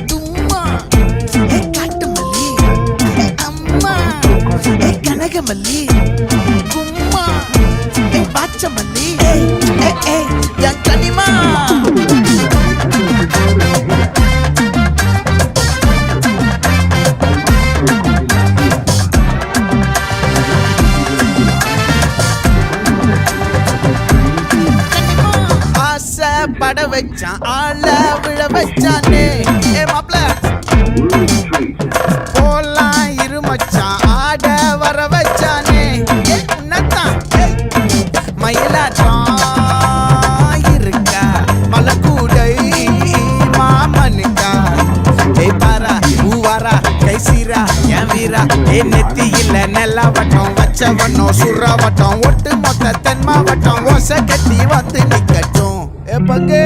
தும்மா காட்டு மல்லி அம்மா கனகமல்லி கும்மா பாச்ச மல்லி என் கனிமா பட வச்சான் ஆள விழ வச்சானே மாப்ள போலாம் இருமச்சான் ஆட வர வச்சானே உன்னத்தான் மயிலாட்டம் இருக்கா மலக்கூடை மாமனுக்கா பாரா பூவாரா கைசீரா என் வீரா நெத்தி இல்ல நெல்லா வட்டம் வச்ச வட்டம் சுறா வட்டம் ஒட்டு மொத்த தென் மாவட்டம் ஓசை கட்டி வந்து நிக்கட்டும் பங்கே